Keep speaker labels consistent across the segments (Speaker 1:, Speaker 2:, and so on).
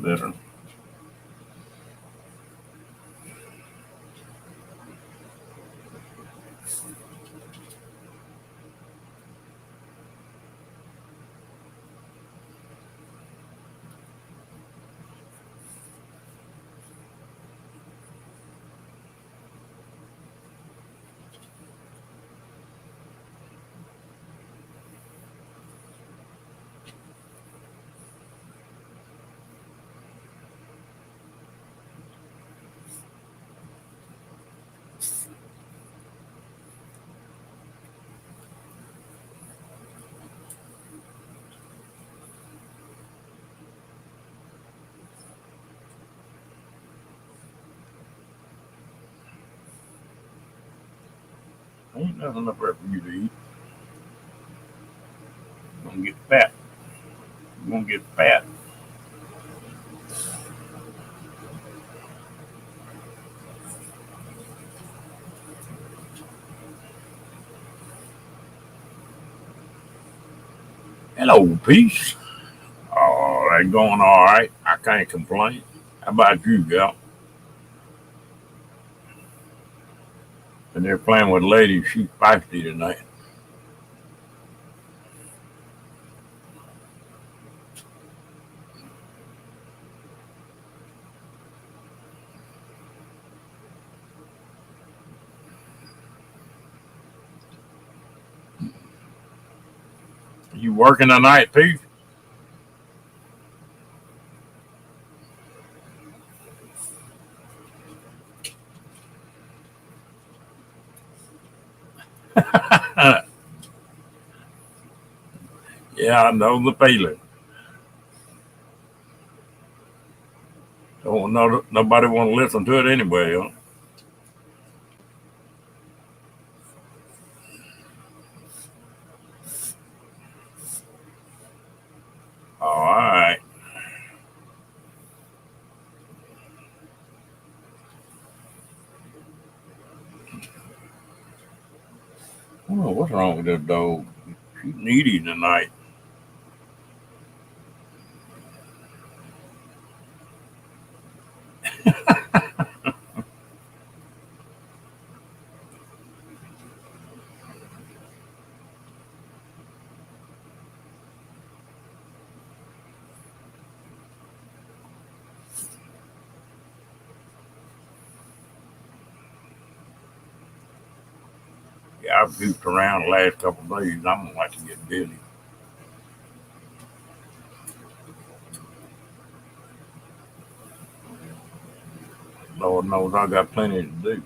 Speaker 1: better. Ain't nothing up there for you to eat. You're gonna get fat. You're gonna get fat. Hello, peace. Oh, they going all right. I can't complain. How about you, gal? And they're playing with ladies. She's feisty tonight. You working tonight, Pete? Yeah, I know the feeling. Don't know nobody want to listen to it anyway. Huh? All right. Oh, what's wrong with this dog? She's needy tonight. Yeah, I've goofed around the last couple of days. I'm gonna like to get busy. Lord knows I got plenty to do.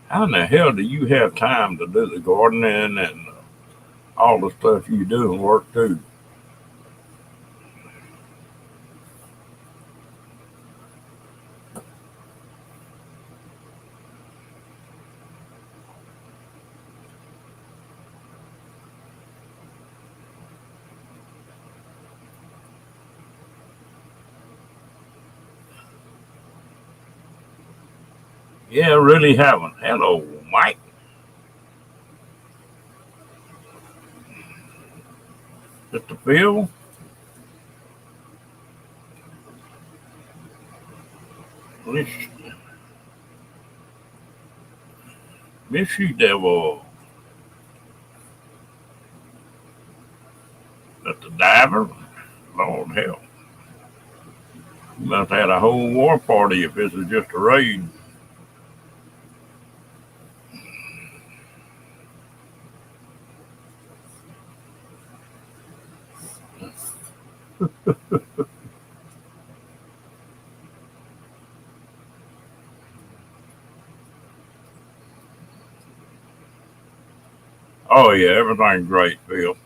Speaker 1: How in the hell do you have time to do the gardening and all the stuff you do and work too? Yeah, really haven't. Hello, Mike. Mr. Phil. Miss, Miss you devil. Mr. Diver. Lord help. You must have had a whole war party if this is just a raid. Oh yeah, everything's great, Phil.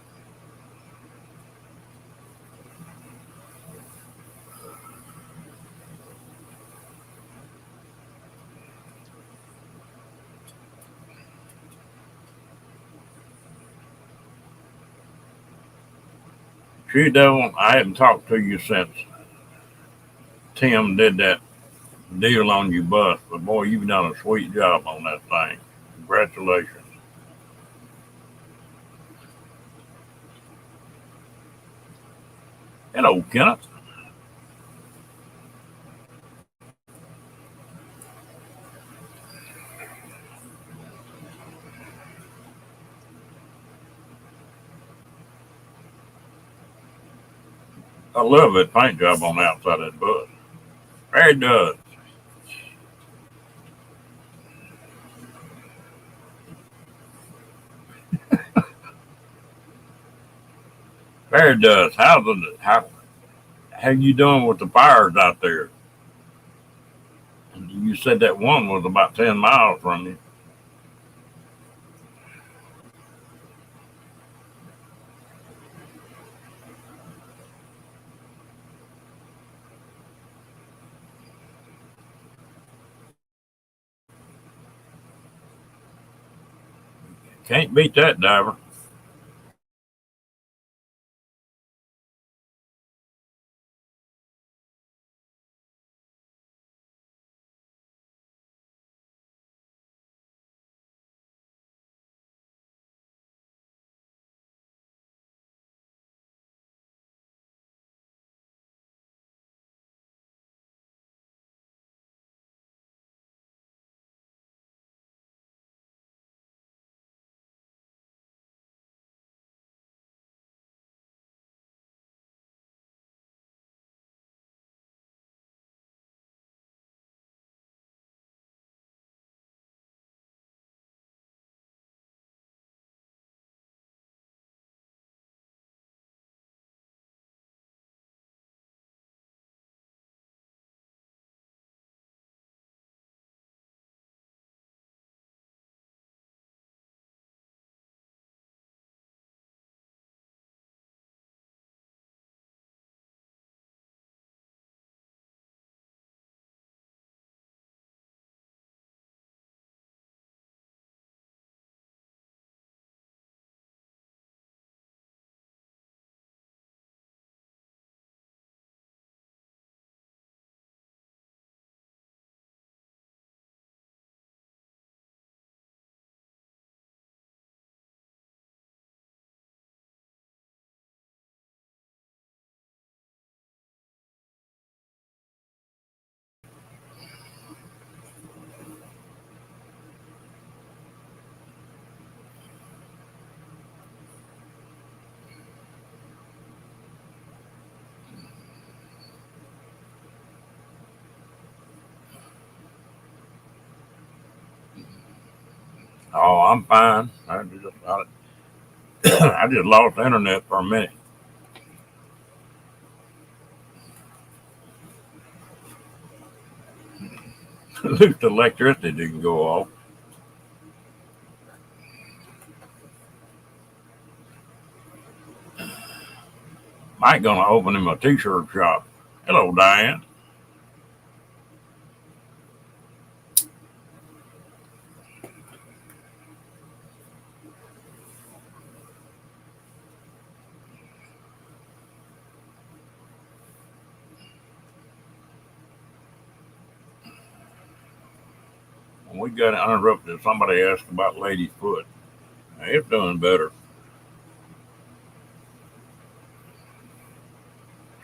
Speaker 1: She devil, I haven't talked to you since. Tim did that deal on your bus, but boy, you've done a sweet job on that thing. Congratulations. Hello, Kenneth. I love that paint job on the outside of that bus. There it does. There it does. How you doing with the fires out there? You said that one was about 10 miles from you. Can't beat that, diver. Oh, I'm fine. I just lost the internet for a minute. At least the electricity didn't go off. Mike gonna open him a t-shirt shop. Hello, Diane. When we got interrupted, somebody asked about Lady's foot. Now, it's doing better.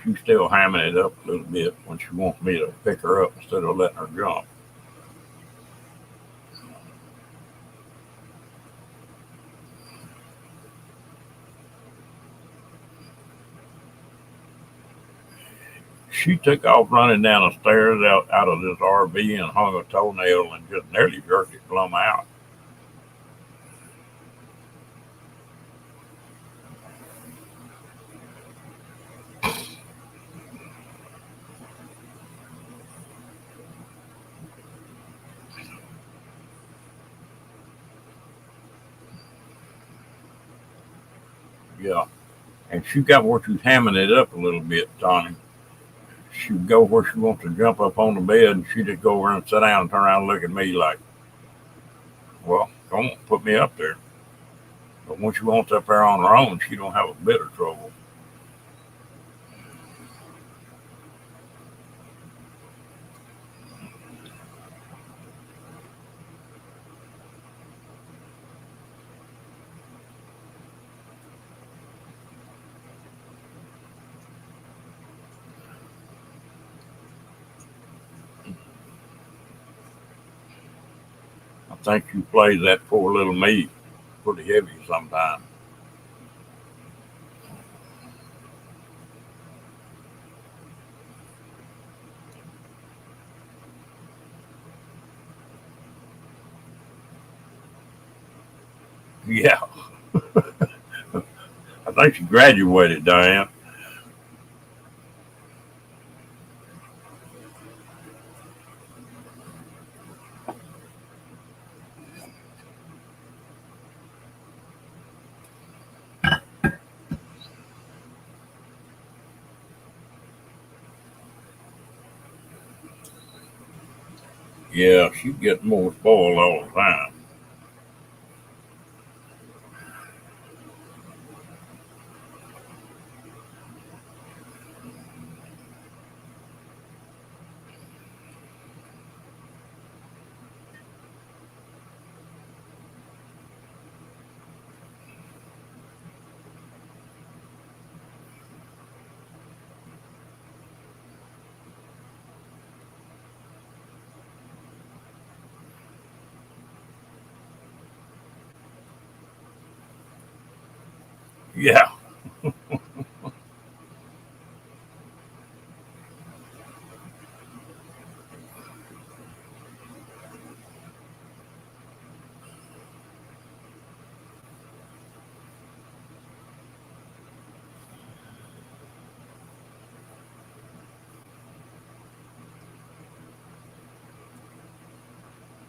Speaker 1: She's still hamming it up a little bit when she wants me to pick her up instead of letting her jump. She took off running down the stairs out of this RV and hung a toenail and just nearly jerked it plumb out. Yeah. And she got where she's hamming it up a little bit, Tony. She'd go where she wants to jump up on the bed and she'd just go over and sit down and turn around and look at me like, well, come on, put me up there. But when she wants up there on her own, she don't have a bit of trouble. think she plays that poor little me pretty heavy sometimes. Yeah, I think she graduated, Diane. Yeah, she gets more spoiled all the time.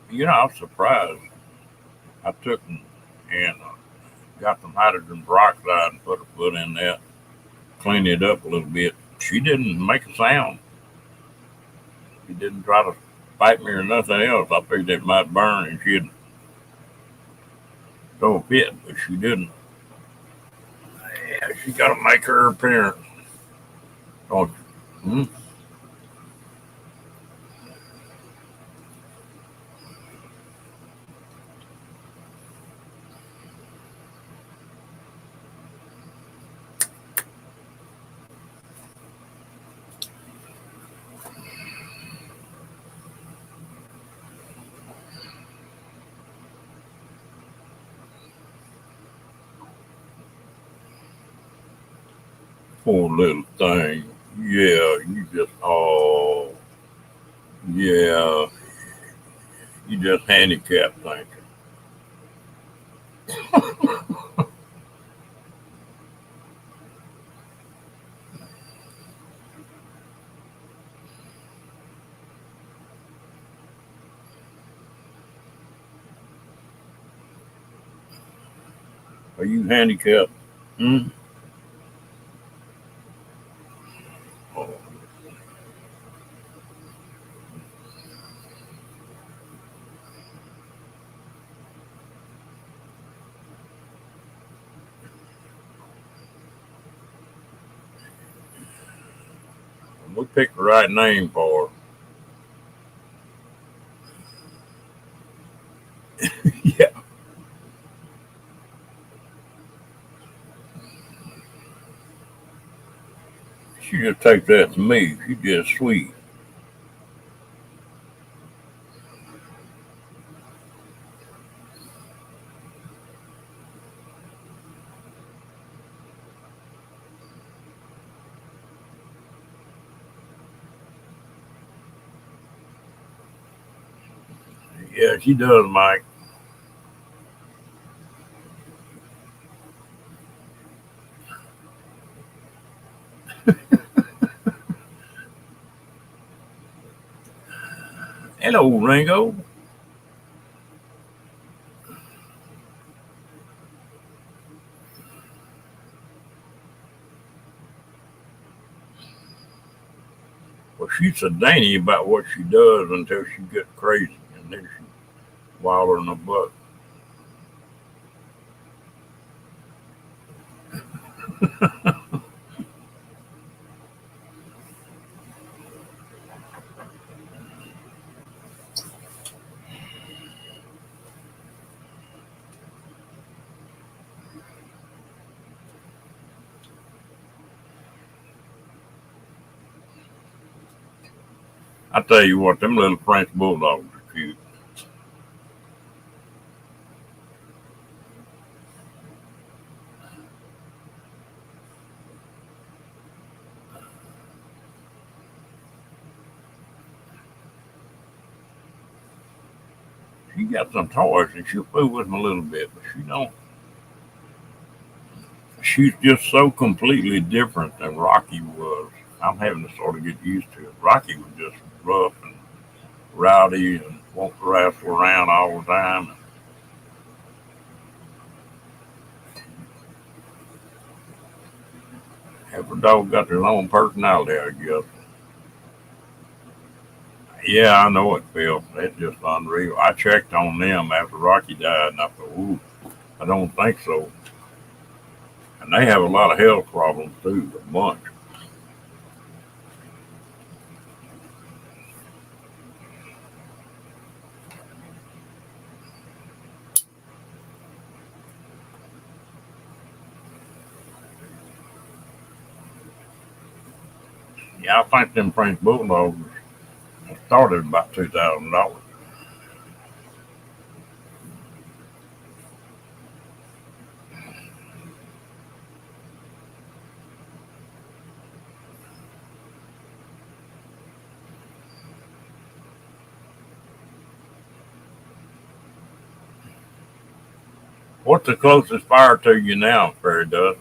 Speaker 1: Yeah, I was surprised. I took and got some hydrogen peroxide and put a foot in that, cleaned it up a little bit. She didn't make a sound. She didn't try to bite me or nothing else. I figured it might burn and she'd throw a fit, but she didn't. Yeah, she got to make her appearance. Don't you? Hmm? Poor little thing. Yeah, yeah, you just handicapped, thank you. Are you handicapped? Hmm? Oh, we picked the right name for her. Yeah, she just takes that to me. She just sweet. Yeah, she does, Mike. Hello, Ringo. Well, she's so dainty about what she does until she gets crazy, and then she wild in the butt. I tell you what, them little French bulldogs are cute. She got some toys and she'll fool with them a little bit, but she don't. She's just so completely different than Rocky was. I'm having to sort of get used to it. Rocky was just rough and rowdy and want to wrestle around all the time. Every dog got their own personality, I guess. Yeah, I know it, Phil. That's just unreal. I checked on them after Rocky died, and I thought, ooh, I don't think so. And they have a lot of health problems too, a bunch. Yeah, I think them French bulldogs started about $2,000. What's the closest fire to you now, Fairy Dust?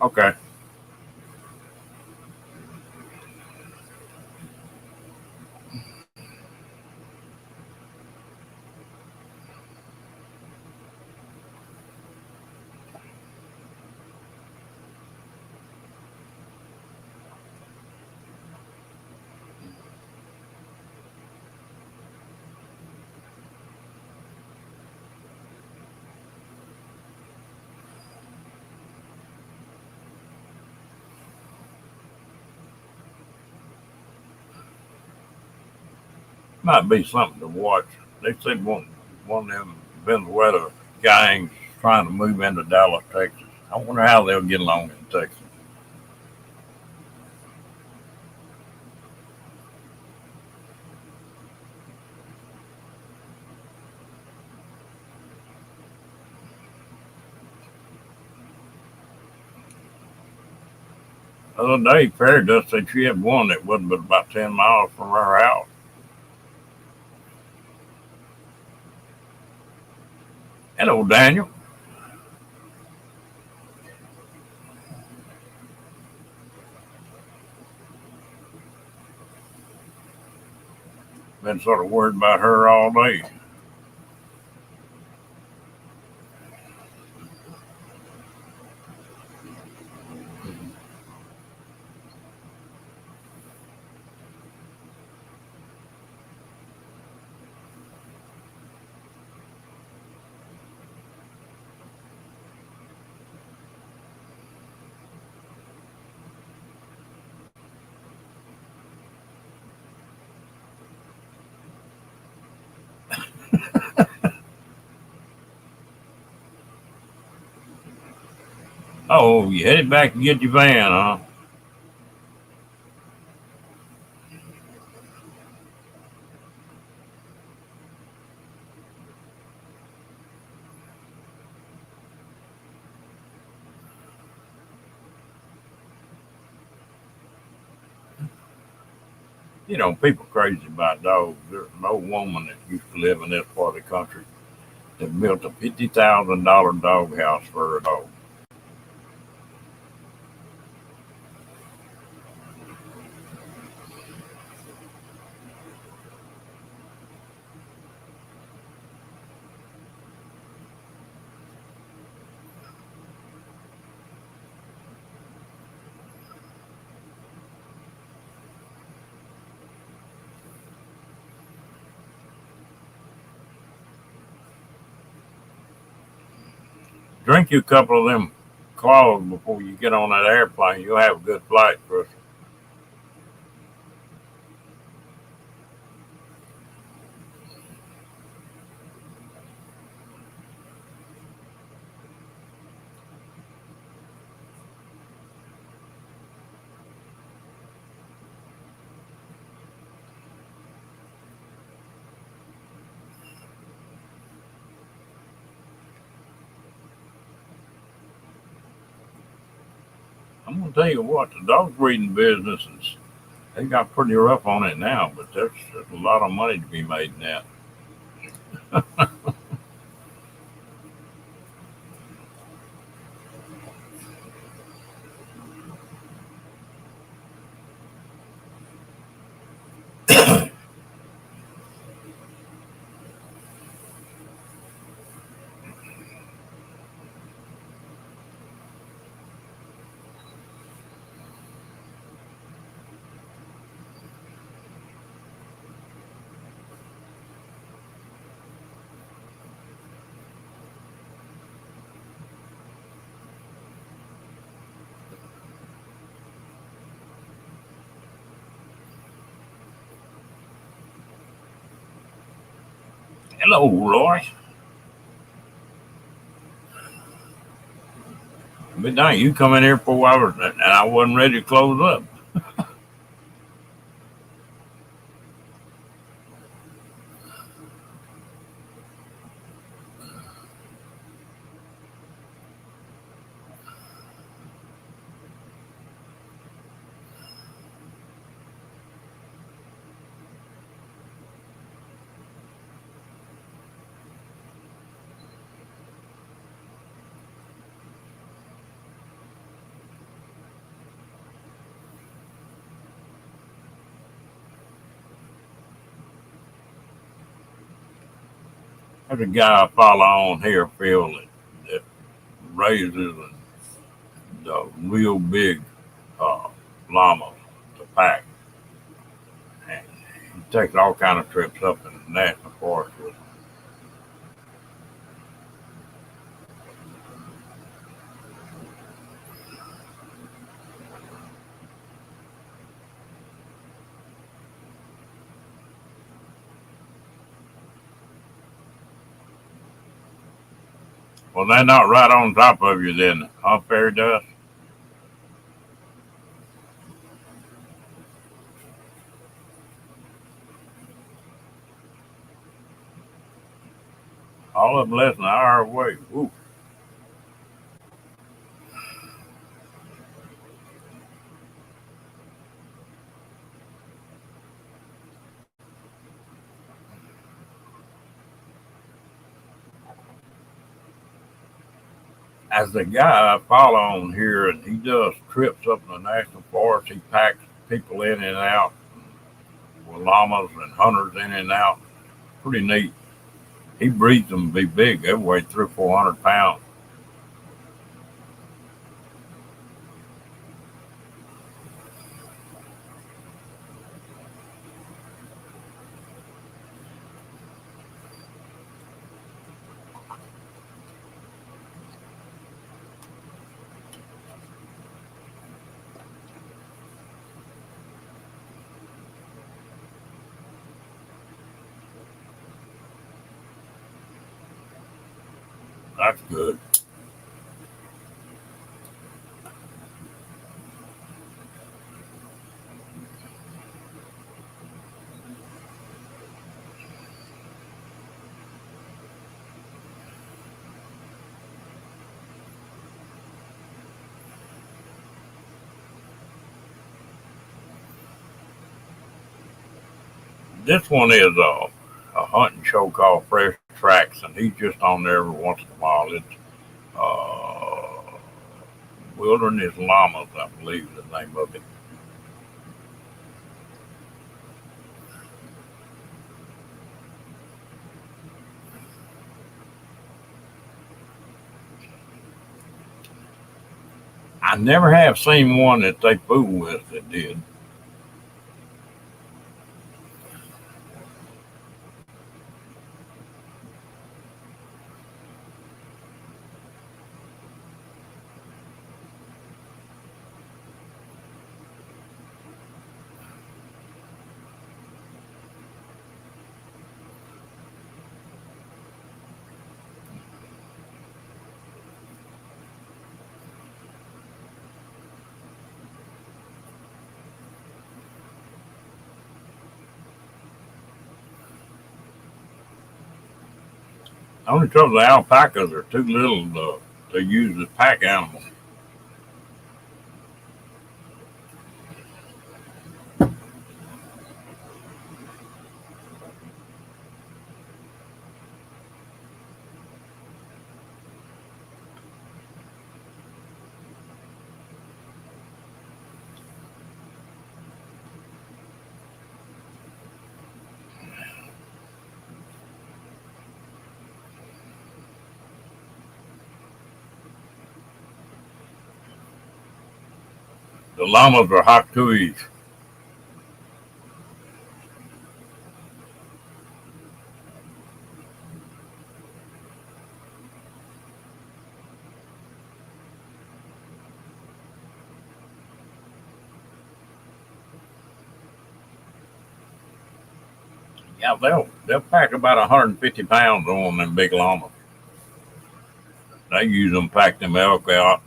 Speaker 1: Okay. Might be something to watch. They said one of them Venezuela gangs trying to move into Dallas, Texas. I wonder how they'll get along in Texas. The other day, Fairy Dust said she had one that wasn't but about 10 miles from her house. Hello, Daniel. Been sort of worried about her all day. Oh, you headed back to get your van, huh? You know, people crazy about dogs. There's an old woman that used to live in this part of the country that built a $50,000 doghouse for her dog. Drink you a couple of them claws before you get on that airplane. You'll have a good flight, Chris. I'm gonna tell you what, the dog breeding business is they got pretty rough on it now, but there's a lot of money to be made in that. Hello, Roy. Midnight, you come in here 4 hours and I wasn't ready to close up. There's a guy I follow on here, Phil, that raises the real big uh, llamas to pack. And he takes all kind of trips up in the national forest with them. Well, they're not right on top of you then, huh, fairy dust? All of them less than an hour away. Ooh, as the guy I follow on here, and he does trips up in the national forest. He packs people in and out with llamas and hunters in and out. Pretty neat. He breeds them to be big. They weigh 300 or 400 pounds. That's good. This one is a hunting show called Fresh Tracks, and he's just on there every once in a while. It's uh, Wilderness Llamas, I believe, is the name of it. I never have seen one that they fool with that did. The only trouble, the alpacas are too little to use as pack animals. The llamas are hot tooies. Yeah, they'll pack about 150 pounds on them big llamas. They use them to pack them elk out.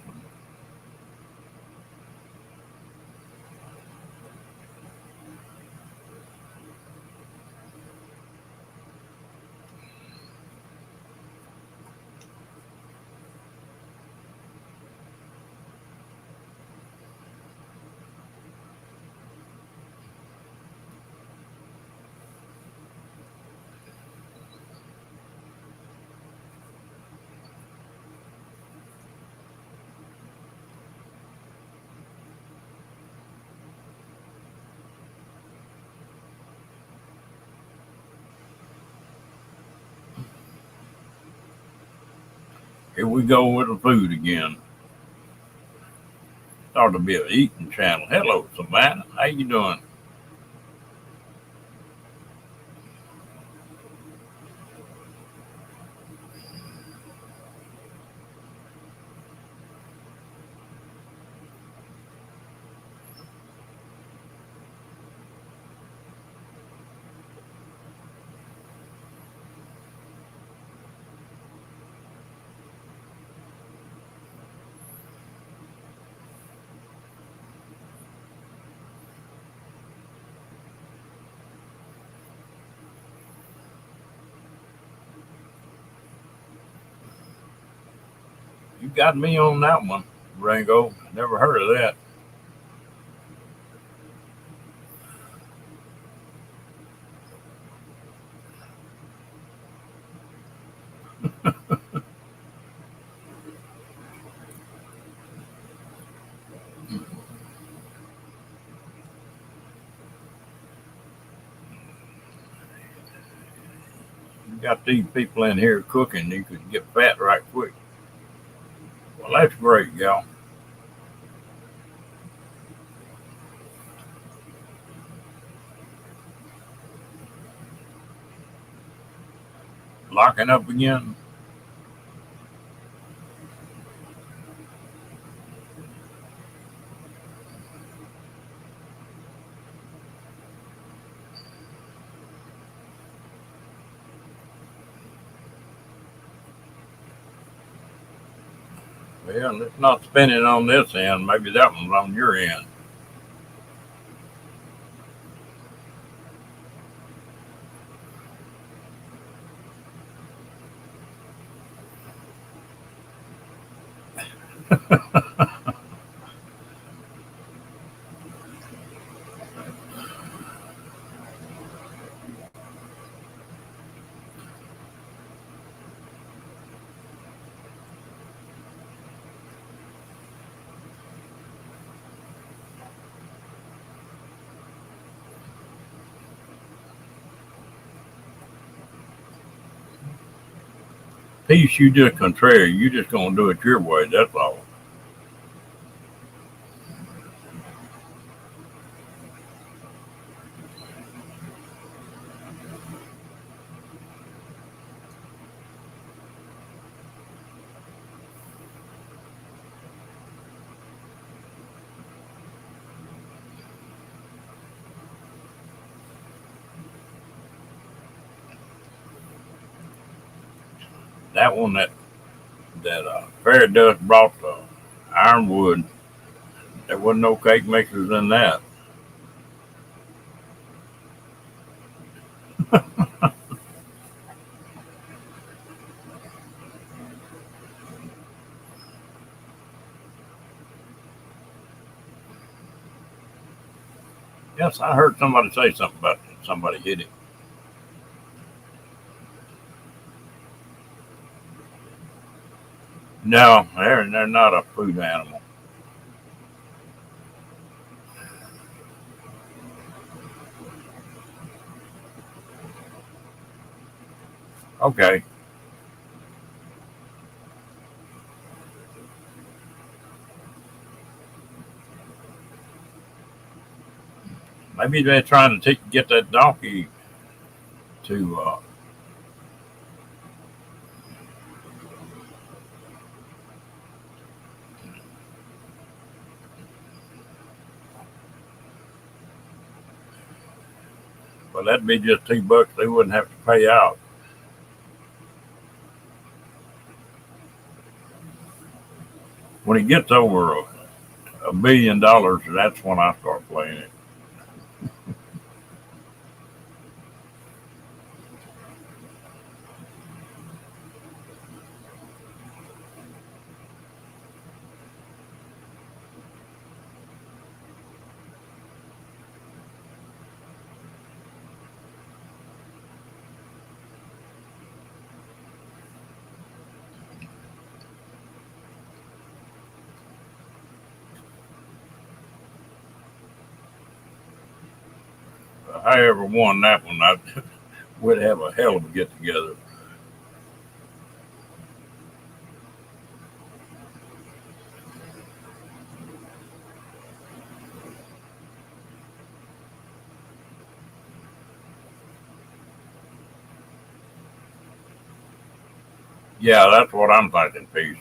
Speaker 1: Here we go with the food again. Started to be an eating channel. Hello, Savannah. How you doing? You got me on that one, Rango. Never heard of that. You got these people in here cooking. You could get fat right quick. Well, that's great, gal. Locking up again. Well, it's not spinning on this end. Maybe that one's on your end. Peace, you just contrary. You just gonna do it your way. That's all. That one that fairy dust brought the ironwood. There wasn't no cake mixers in that. Yes, I heard somebody say something about somebody hit it. No, they're not a food animal. Okay. Maybe they're trying to get that donkey to. Well, that'd be just $2 they wouldn't have to pay out. When it gets over $1 billion, that's when I start playing it. If I ever won that one, I would have a hell of a get together. Yeah, that's what I'm thinking, Peace.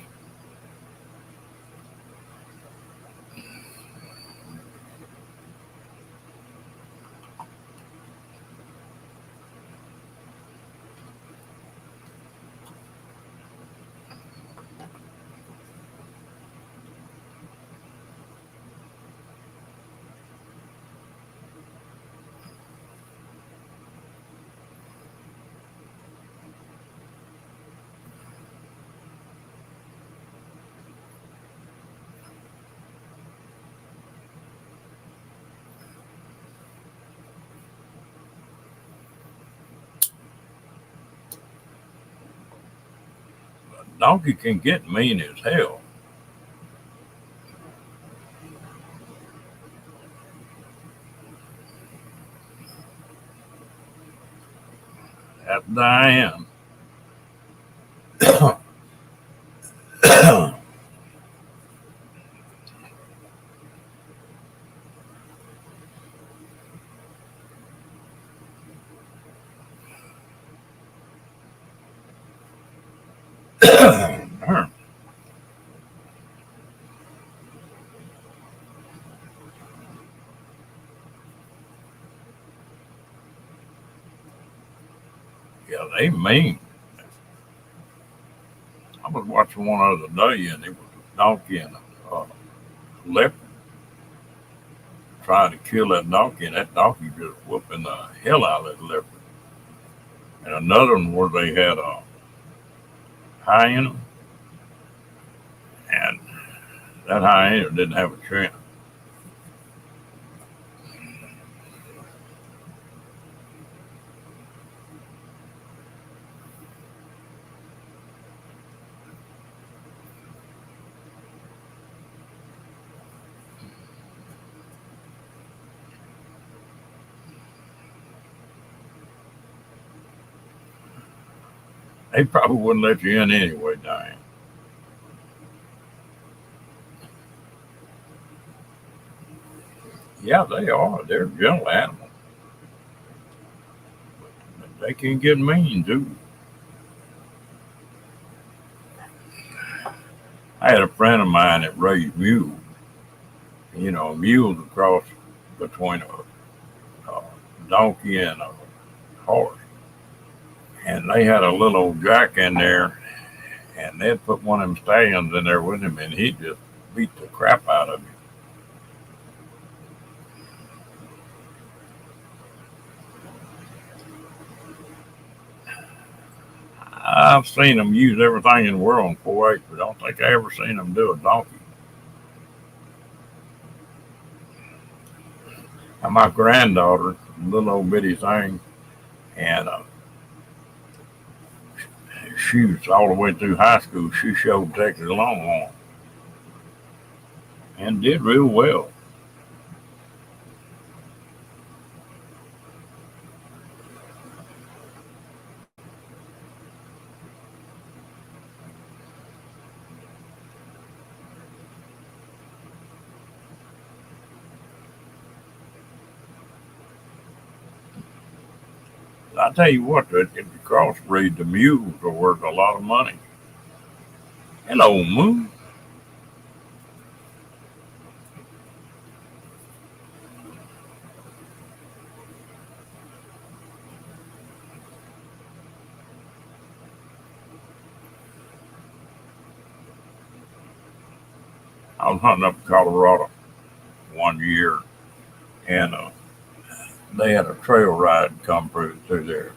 Speaker 1: Donkey can get mean as hell. That's Diane. Yeah, they mean. I was watching one other day, and it was a donkey and a leopard trying to kill that donkey, and that donkey just whooping the hell out of that leopard. And another one where they had a hyena, and that hyena didn't have a chance. They probably wouldn't let you in anyway, Diane. Yeah, they are. They're gentle animals. They can get mean too. I had a friend of mine that raised mules. Mules across between a donkey and a horse. And they had a little old jack in there, and they'd put one of them stallions in there with him, and he'd just beat the crap out of him. I've seen them use everything in the world in 4-H, but I don't think I ever seen them do a donkey. And my granddaughter, little old bitty thing, and she was all the way through high school. She showed Texas Longhorn and did real well. I tell you what, the crossbreed, the mules are worth a lot of money. Hello, Moon. I was hunting up in Colorado one year, and they had a trail ride come through there.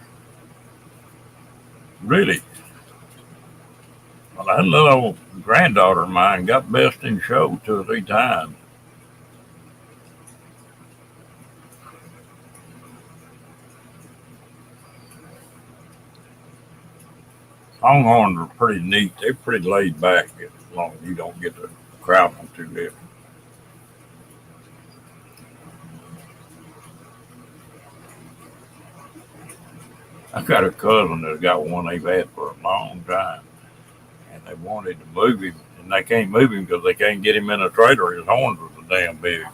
Speaker 1: Really, well, that little granddaughter of mine got best in show 2 or 3 times. Longhorns are pretty neat. They're pretty laid back as long as you don't get to crowd them too heavy. I got a cousin that got one they've had for a long time, and they wanted to move him, and they can't move him because they can't get him in a trailer. His horns are so damn big.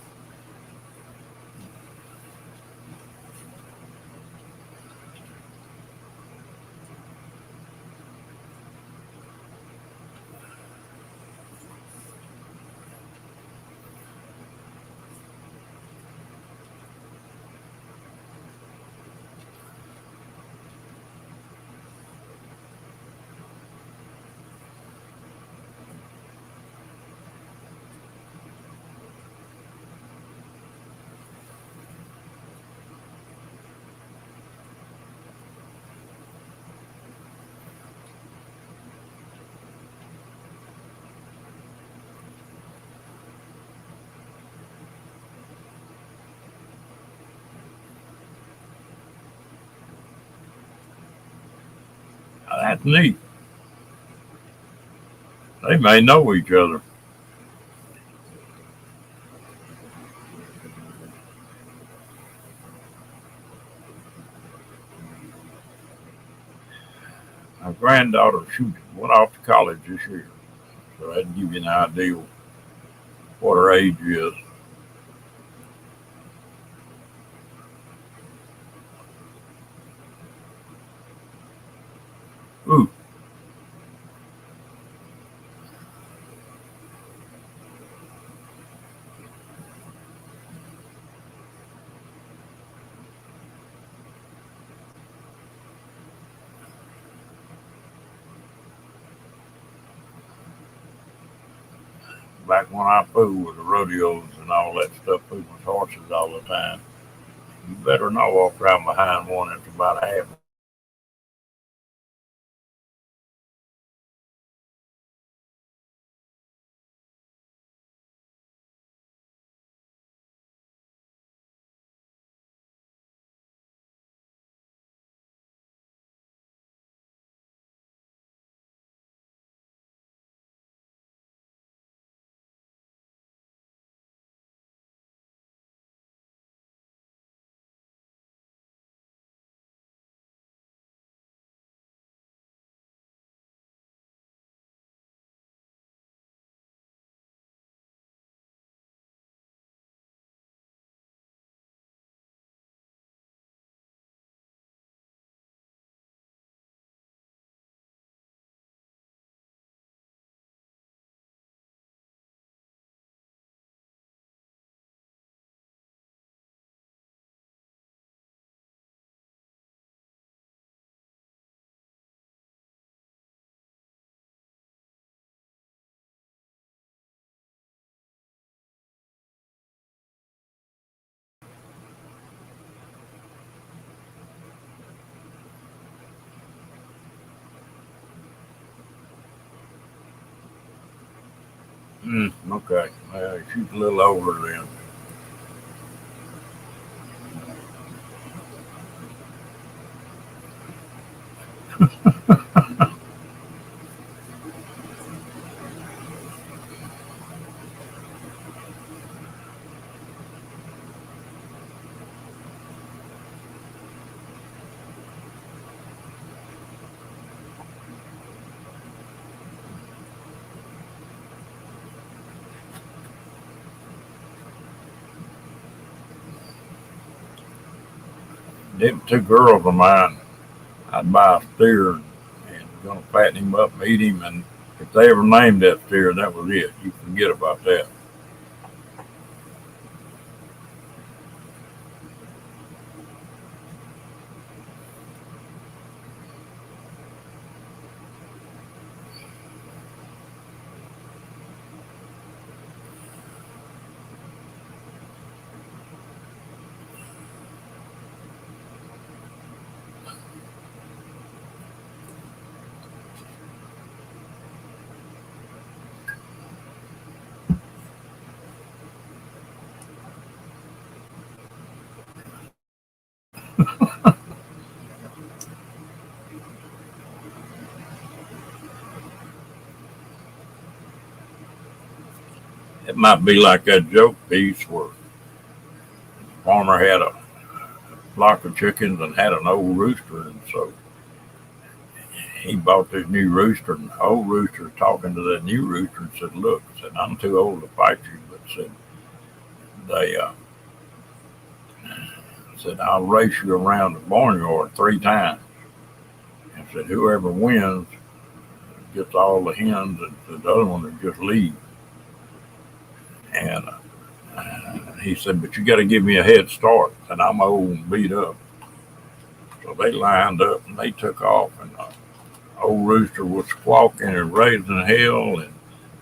Speaker 1: That's neat. They may know each other. My granddaughter, she went off to college this year, so that'd give you an idea what her age is. Ooh, back when I fooled with the rodeos and all that stuff, fooled with horses all the time. You better not walk around behind one that's about half okay. She's a little older then. Them 2 girls of mine, I'd buy a steer and gonna fatten him up and eat him. And if they ever named that steer, that was it. You forget about that. It might be like that joke piece where the farmer had a flock of chickens and had an old rooster, and so he bought this new rooster, and the old rooster talking to that new rooster and said, "Look," said, "I'm too old to fight you, but said they I'll race you around the barnyard 3 times, and said whoever wins gets all the hens, and the other one will just leave." And he said, "But you got to give me a head start, and I'm old and beat up." So they lined up and they took off, and old rooster was squawking and raising hell and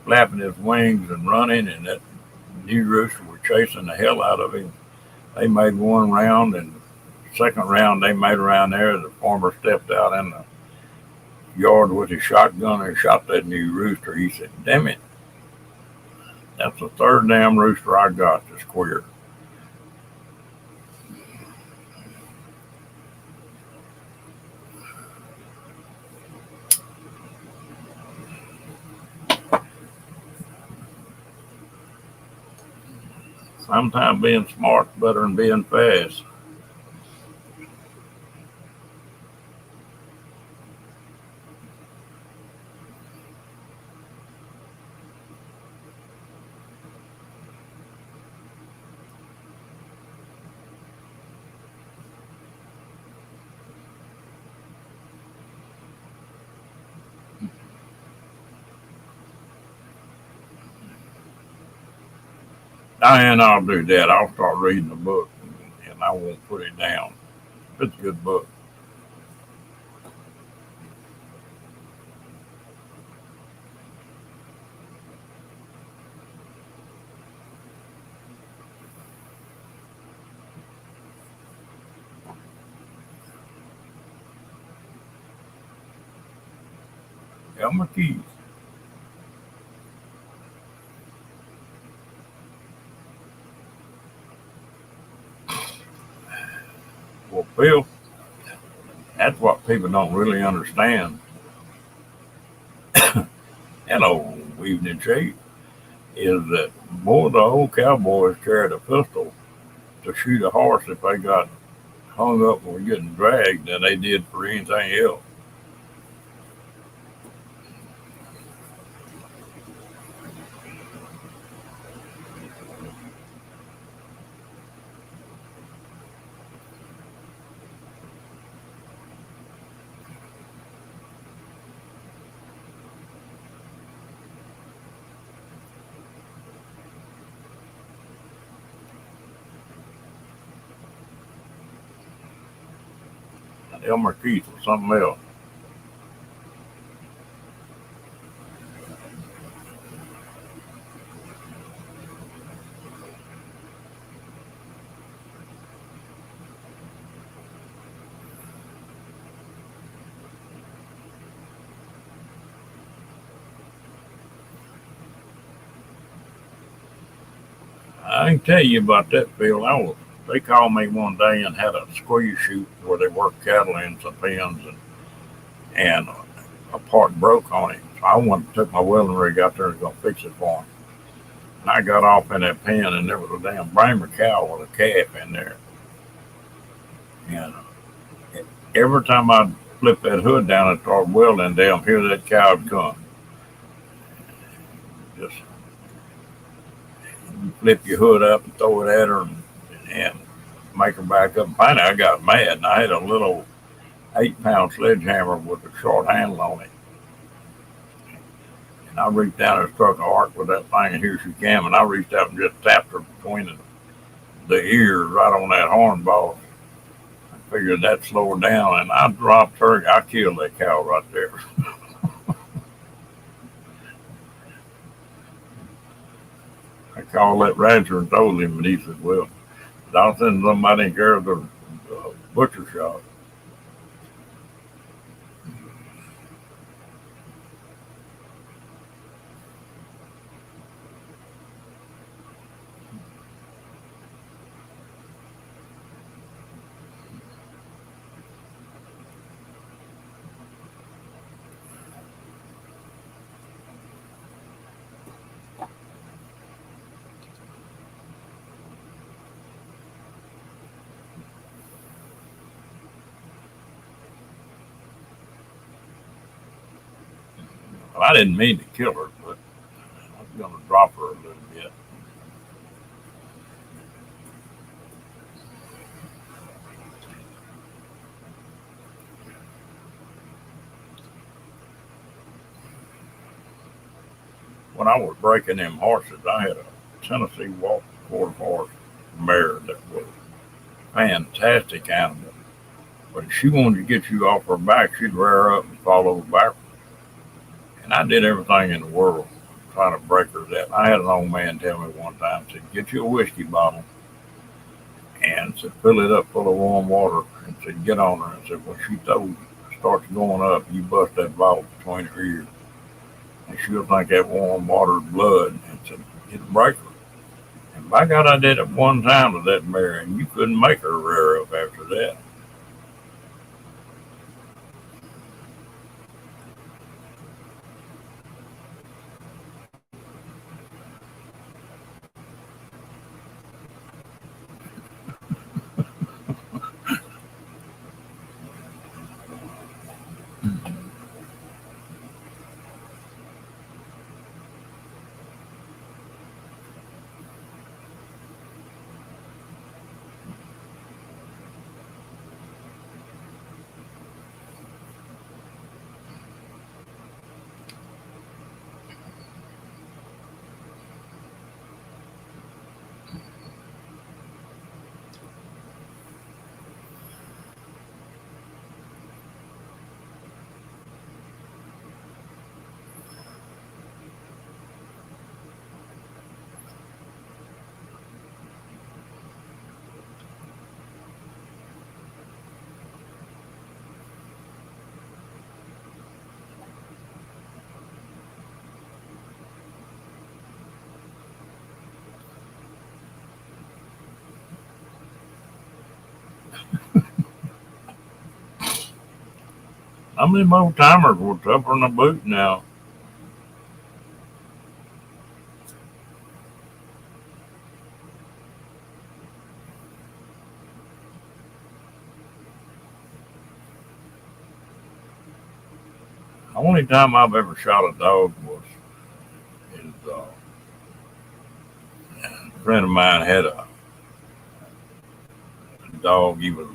Speaker 1: flapping his wings and running, and that new rooster was chasing the hell out of him. They made one round, and the second round they made around there, the farmer stepped out in the yard with his shotgun and shot that new rooster. He said, "Damn it, that's the third damn rooster I got this queer." Sometimes being smart's better than being fast. Diane, I'll do that. I'll start reading the book, and I won't put it down. It's a good book. Elmer Keys. Well, Phil, that's what people don't really understand. Hello, evening shade. Is that more the old cowboys carried a pistol to shoot a horse if they got hung up or getting dragged than they did for anything else. Elmer Keith or something else. I can tell you about that, Phil. They called me one day and had a squeeze shoot where they worked cattle in some pens, and a part broke on it. So I went and took my welding rig out there and was going to fix it for him. And I got off in that pen, and there was a damn Bramer cow with a calf in there. And every time I'd flip that hood down and start welding down, here that cow would come. Just flip your hood up and throw it at her, and make her back up. Finally, I got mad, and I 8-pound sledgehammer with a short handle on it. And I reached down and struck an arc with that thing, and here she came. And I reached out and just tapped her between the ears right on that horn ball. I figured that'd slow her down, and I dropped her. I killed that cow right there. I called that rancher and told him, and he said, well, I'll send somebody in care of the butcher shop. Well, I didn't mean to kill her, but I was going to drop her a little bit. When I was breaking them horses, I had a Tennessee Walker quarter horse mare that was a fantastic animal. But if she wanted to get you off her back, she'd rear up and fall over backwards. And I did everything in the world trying to break her that. I had an old man tell me one time, said, get you a whiskey bottle and said, fill it up full of warm water and said, get on her. And said, when she starts going up, you bust that bottle between her ears. And she'll think that warm water is blood. And said, it'll break her. And by God, I did it one time to that mare, and you couldn't make her rear up after that. How many old timers were tougher than a boot now? The only time I've ever shot a dog was his a friend of mine had a dog. He was,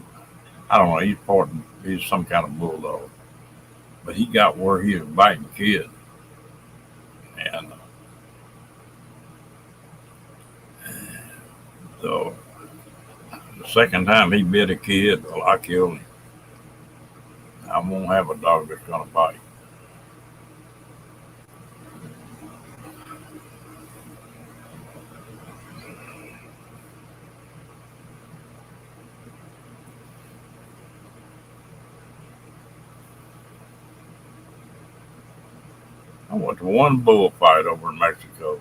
Speaker 1: I don't know, he's some kind of bulldog. But he got where he was biting kids. And so the second time he bit a kid, well, I killed him. I won't have a dog that's going to bite. I went to one bullfight over in Mexico.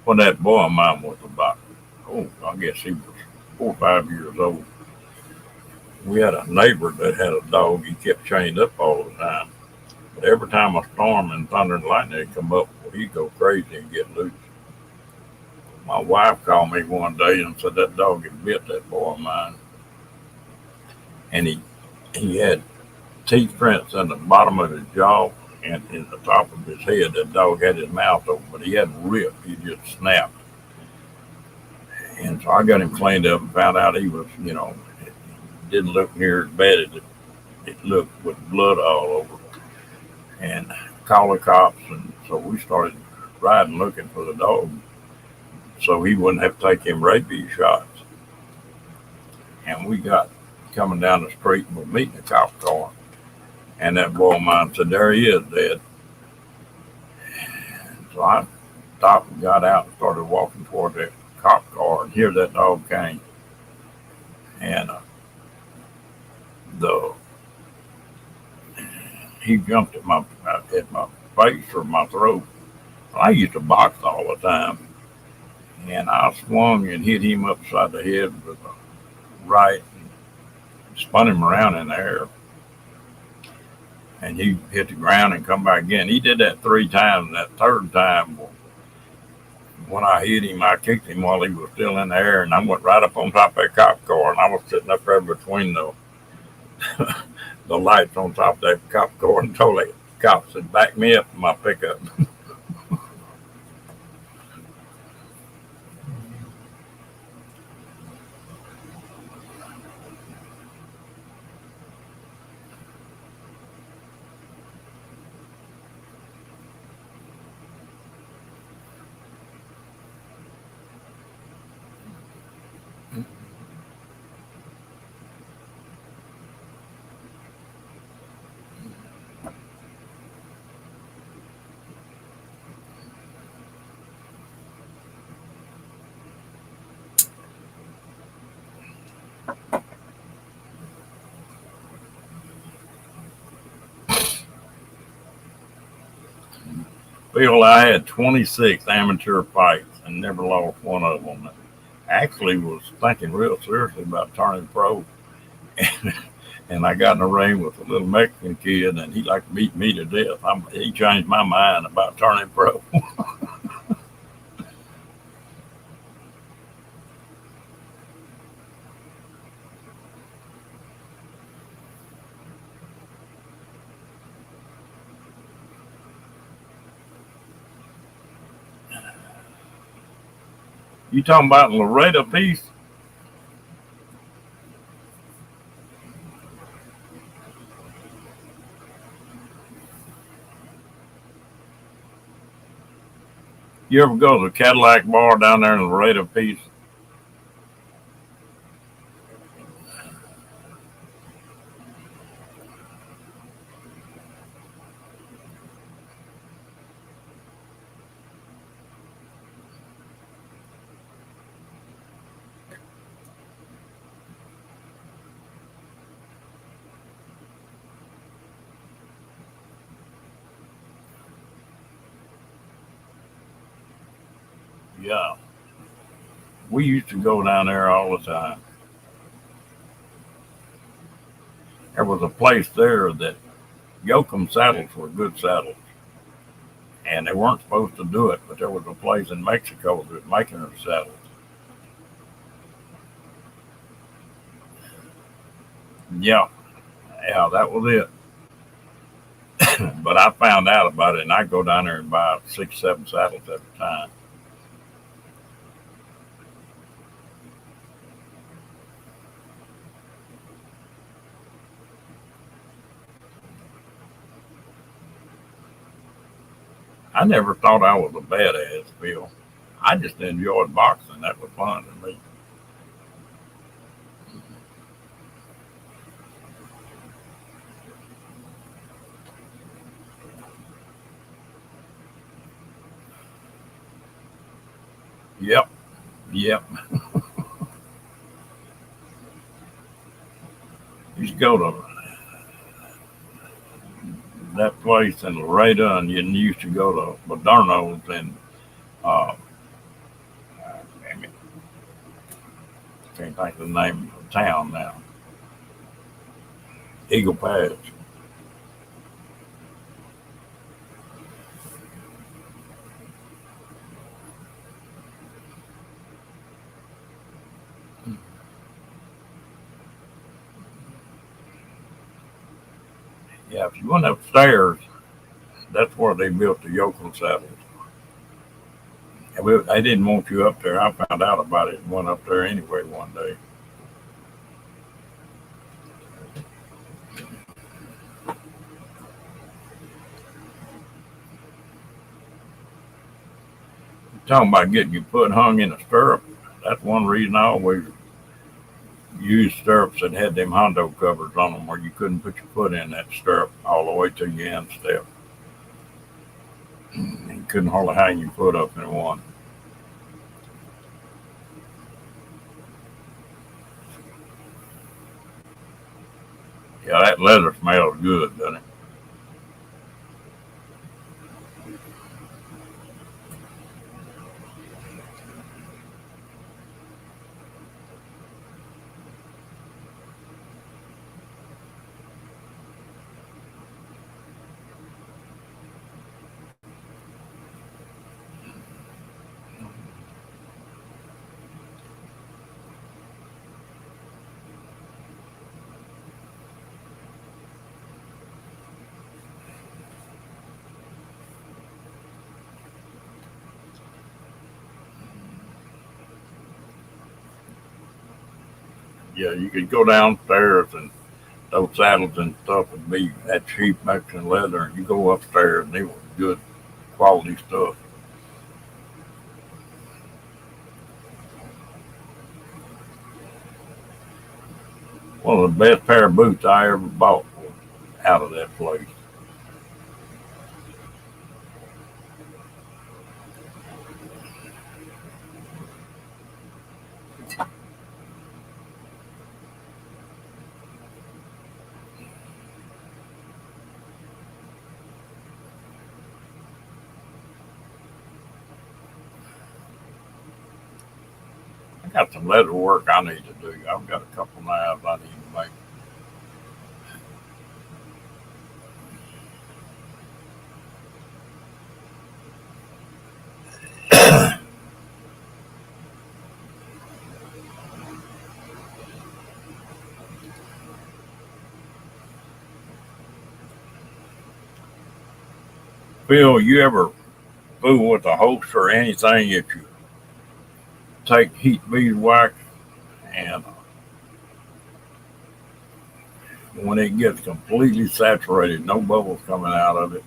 Speaker 1: When that boy of mine was about, oh, I guess he was 4 or 5 years old. We had a neighbor that had a dog. He kept chained up all the time. But every time a storm and thunder and lightning would come up, well, he'd go crazy and get loose. My wife called me one day and said that dog had bit that boy of mine, and he had teeth prints in the bottom of his jaw and in the top of his head. That dog had his mouth open, but he hadn't ripped. He just snapped. And so I got him cleaned up and found out he was, it didn't look near as bad as it looked with blood all over. And called the cops, and so we started riding looking for the dog, so he wouldn't have to take him rabies shots. And we got coming down the street and we're meeting a cop car, and that boy of mine said, "There he is, dead." So I stopped and got out and started walking toward that cop car, and here that dog came, and the he jumped at my face or my throat. I used to box all the time, and I swung and hit him upside the head with a right, and spun him around in the air, and he hit the ground and come back again. He did that 3 times. And that third time, when I hit him, I kicked him while he was still in the air, and I went right up on top of that cop car, and I was sitting up there between the lights on top of that cop car, and told that cop said, "Back me up in my pickup." Bill, I had 26 amateur fights and never lost one of them. Actually, was thinking real seriously about turning pro, and I got in a ring with a little Mexican kid, and he like beat me to death. He changed my mind about turning pro. You talking about Loretta piece? You ever go to the Cadillac bar down there in Loretta piece? Yeah, we used to go down there all the time. There was a place there that Yoakum saddles were good saddles, and they weren't supposed to do it, but there was a place in Mexico that was making them saddles. Yeah, yeah, that was it. But I found out about it, and I go down there and buy 6, 7 saddles at a time. I never thought I was a badass, Bill. I just enjoyed boxing. That was fun to me. Yep, yep. You used to go to that place in Laredo, and you used to go to Moderno's, and uh, damn it, can't think of the name of the town now. Eagle Pass. Yeah, if you went upstairs, that's where they built the yokel saddles. I didn't want you up there. I found out about it and went up there anyway one day. Talking about getting your foot hung in a stirrup. That's one reason I always used stirrups that had them Hondo covers on them where you couldn't put your foot in that stirrup all the way to your end step. You couldn't hardly hang your foot up in one. Yeah, that leather smells good, doesn't it? Yeah, you could go downstairs and those saddles and stuff would be that cheap Mexican leather, and you go upstairs and they were good quality stuff. One of the best pair of boots I ever bought out of that place. I got some leather work I need to do. I've got a couple knives I need to make. Phil, you ever fool with a hose or anything if you take heat beeswax and when it gets completely saturated, no bubbles coming out of it,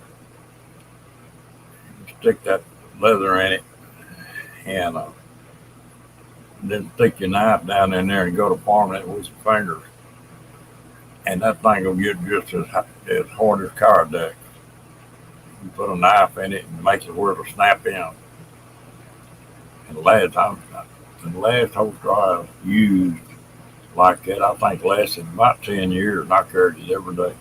Speaker 1: you stick that leather in it and then stick your knife down in there and go to farming it with your fingers. And that thing will get just as hard as car deck. You put a knife in it and make it where it'll snap in. And the last hose dryer I used like that, I think lasted about 10 years, and I carried it every day.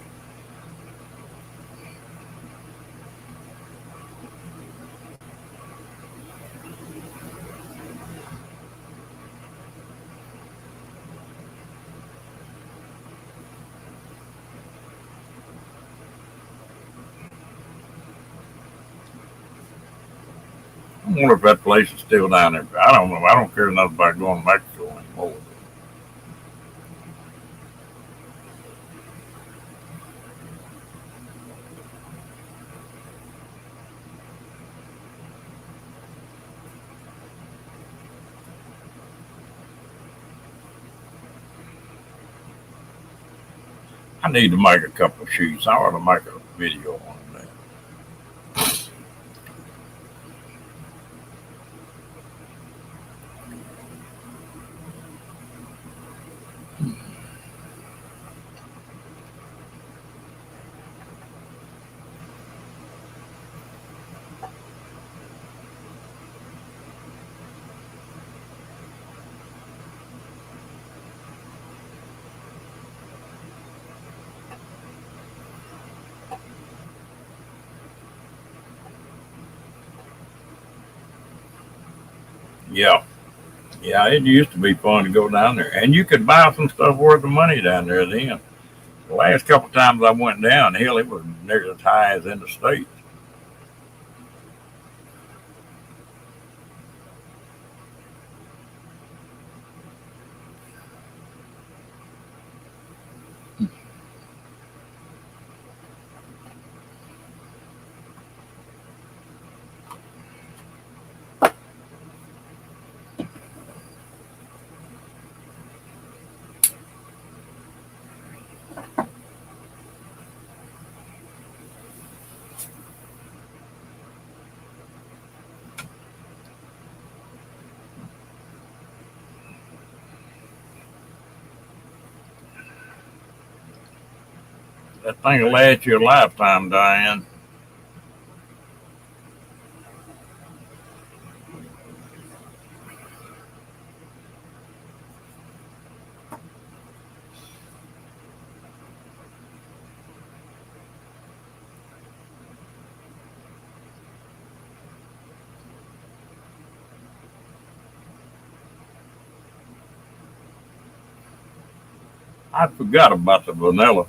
Speaker 1: I wonder if that place is still down there. I don't know. I don't care enough about going to Mexico anymore. I need to make a couple of sheets. I ought to make a video on that. Yeah. Yeah, it used to be fun to go down there. And you could buy some stuff worth of money down there then. The last couple of times I went downhill, it was near as high as in the States. That thing will last you a lifetime, Diane. I forgot about the vanilla.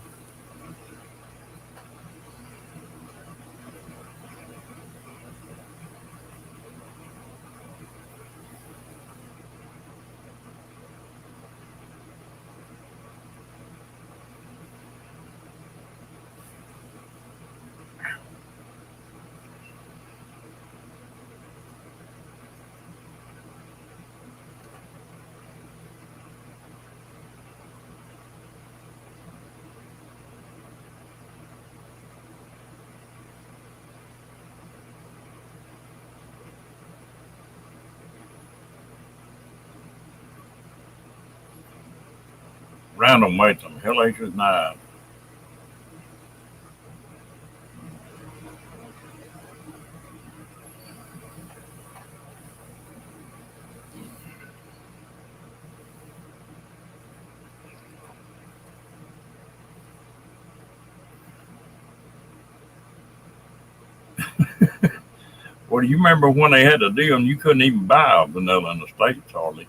Speaker 1: Randall made some hellacious knives. Well, do you remember when they had the deal and you couldn't even buy vanilla in the States hardly?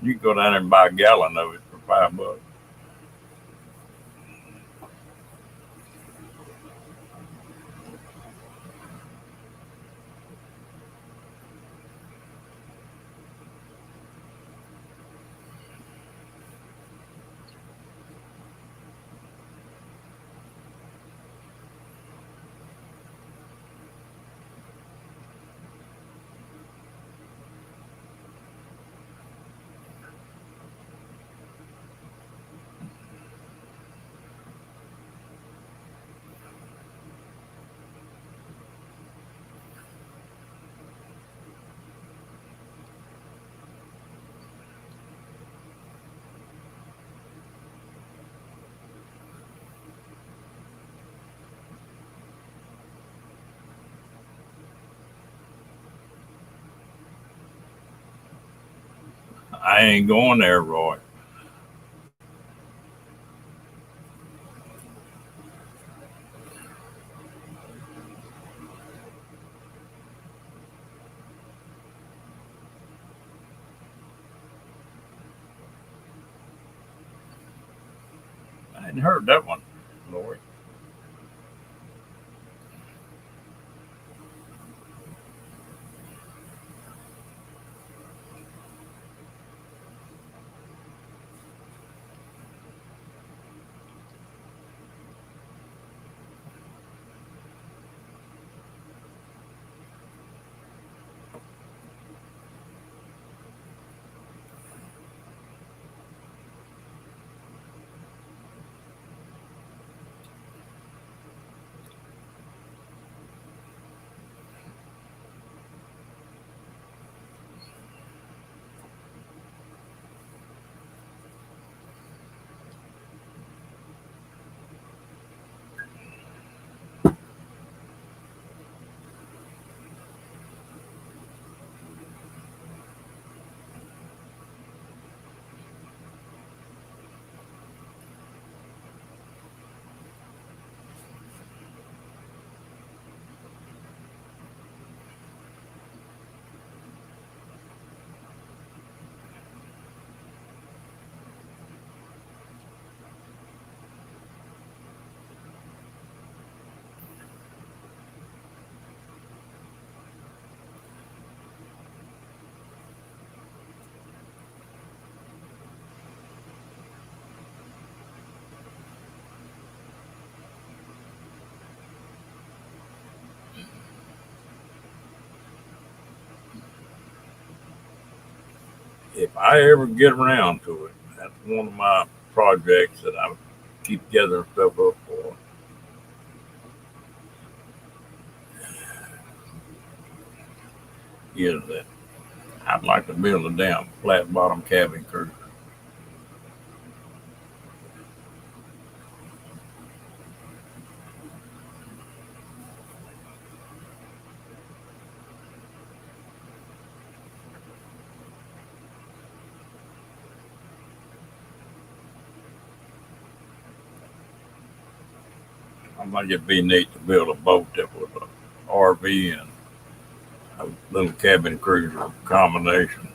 Speaker 1: You could go down there and buy a gallon of it for $5. I ain't going there, Roy. I hadn't heard that one, Lord. If I ever get around to it, that's one of my projects that I keep gathering stuff up for. Is that I'd like to build a damn flat bottom cabin cruiser. I think it'd be neat to build a boat that was a RV and a little cabin cruiser combination.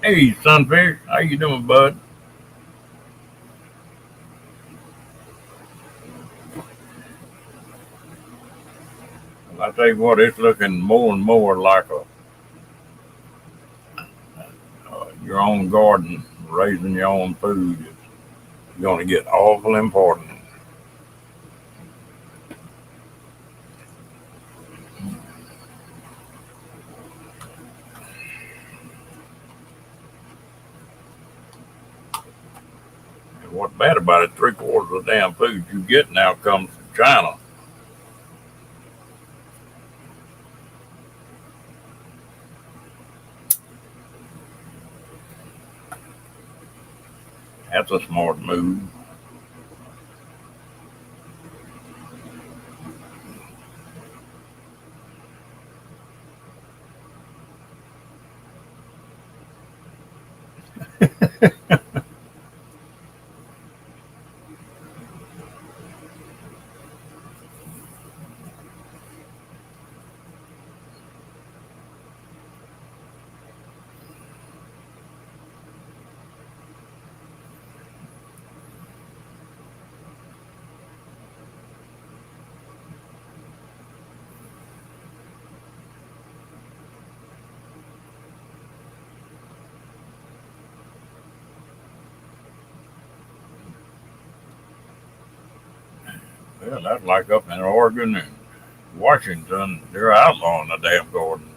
Speaker 1: Hey, Sunfish, how you doing, bud? Well, I tell you what, it's looking more and more like your own garden, raising your own food is going to get awful important. And what's bad about it, three-quarters of the damn food you get now comes from China. That's a smart move. Well, that's like up in Oregon and Washington, they're outlawing the damn gardens.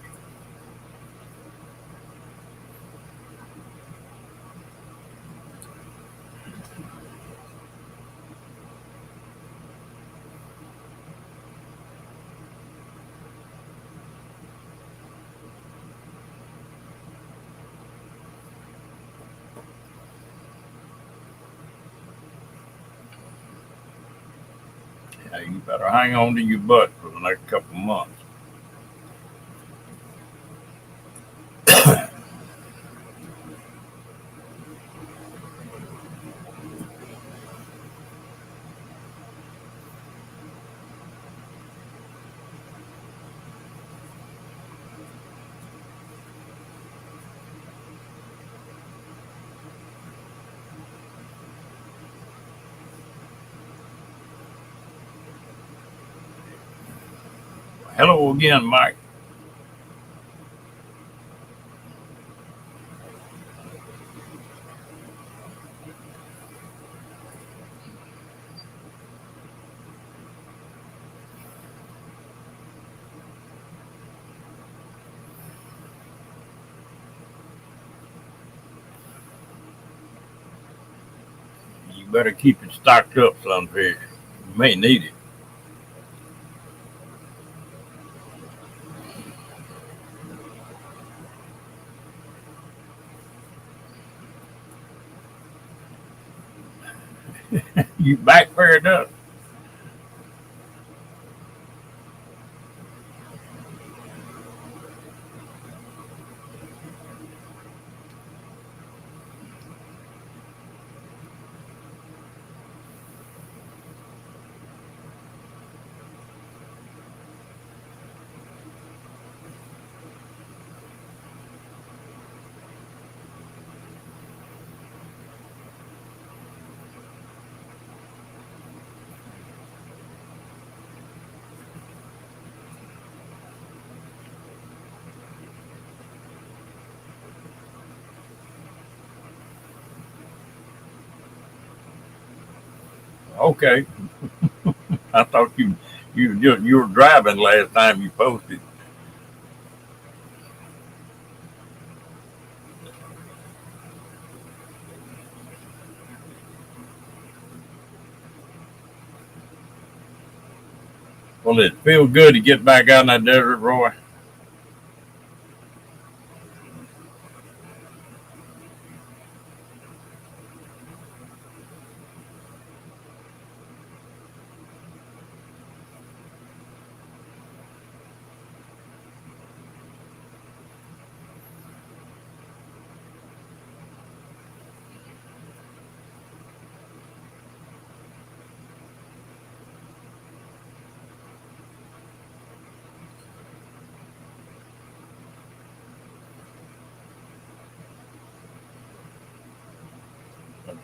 Speaker 1: Yeah, you better hang on to your butt for the next couple of months. Hello again, Mike. You better keep it stocked up, sunfish. You may need it. You back paired up. Okay. I thought you were driving last time you posted. Well, it feels good to get back out in that desert, Roy.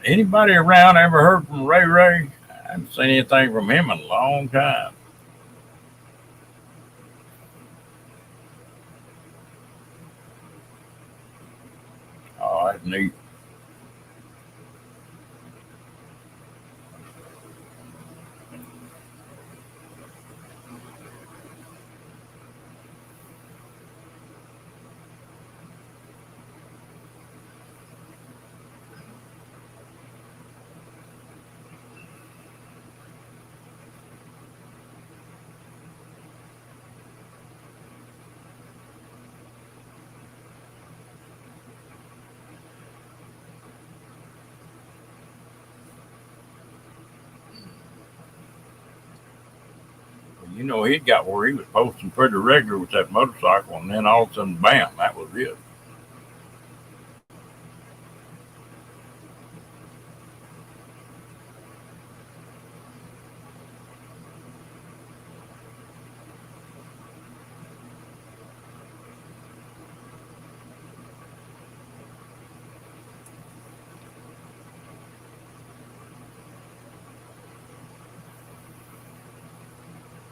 Speaker 1: Anybody around ever heard from Ray Ray? I haven't seen anything from him in a long time. Oh, that's neat. You know, he got where he was posting pretty regular with that motorcycle, and then all of a sudden, bam, that was it.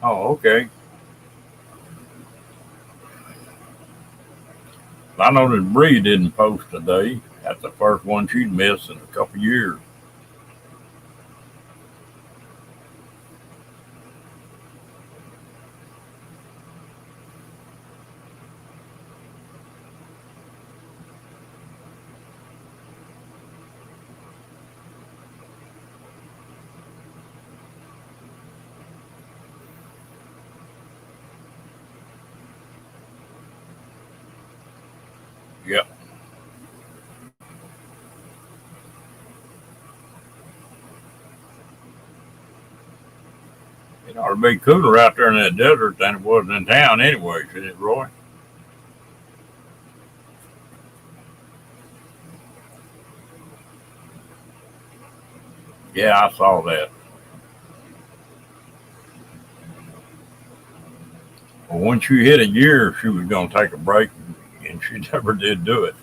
Speaker 1: Oh, okay. I know that Bree didn't post today. That's the first one she'd missed in a couple of years. Yep. It ought to be cooler out there in that desert than it was in town anyway, shouldn't it, Roy? Yeah, I saw that. Well, once you hit a year, she was going to take a break, and she never did do it.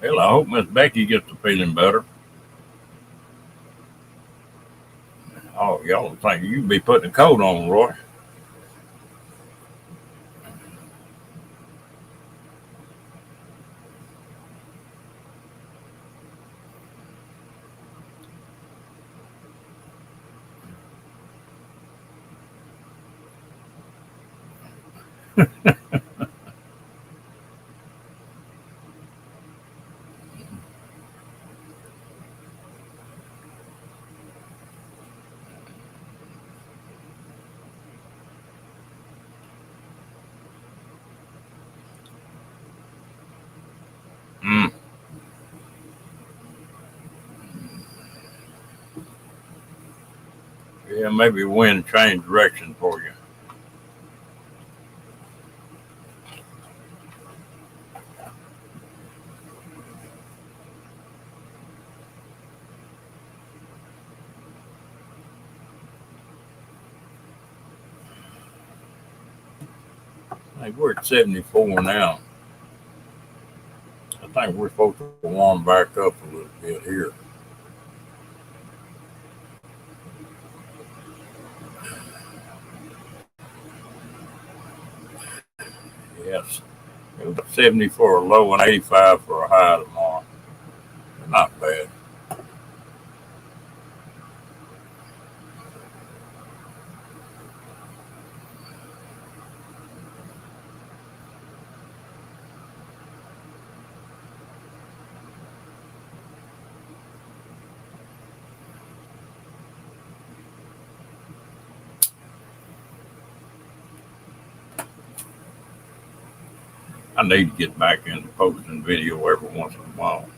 Speaker 1: Well, I hope Miss Becky gets to feeling better. Oh, y'all think you'd be putting a coat on, Roy. Mm. Yeah, maybe wind change direction for you. Hey, we're at 74 now. I think we're supposed to warm back up a little bit here. Yes. It was 70 for a low and 85 for a high tomorrow. Not bad. I need to get back into posting video every once in a while.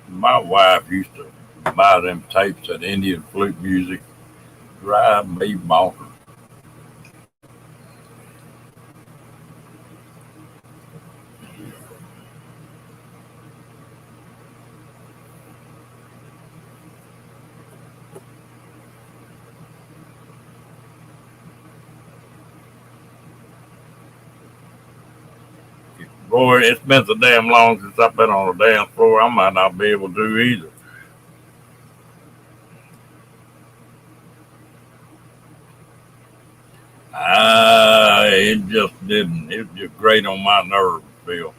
Speaker 1: My wife used to buy them tapes of Indian flute music, drive me bonkers. Boy, it's been so damn long since I've been on the dance floor, I might not be able to do either. It just didn't. It was just great on my nerves, Bill.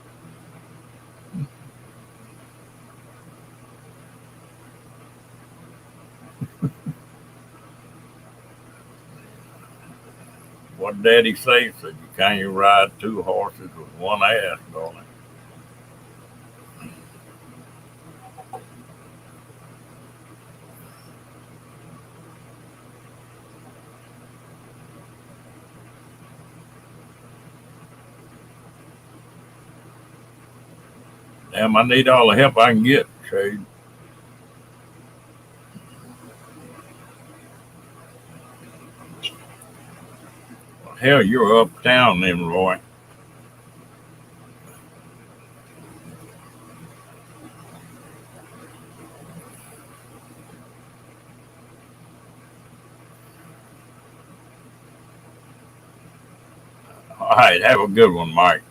Speaker 1: What Daddy say? Said you can't ride two horses with one ass, darling. Damn, I need all the help I can get, Shade. Well, hell, you're uptown then, Roy. All right, have a good one, Mike.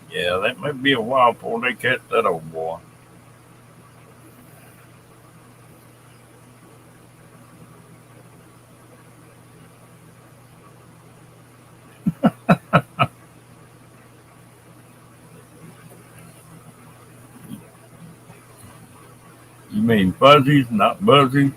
Speaker 1: Yeah, that may be a while before they catch that old boy. You mean fuzzies, not buzzies?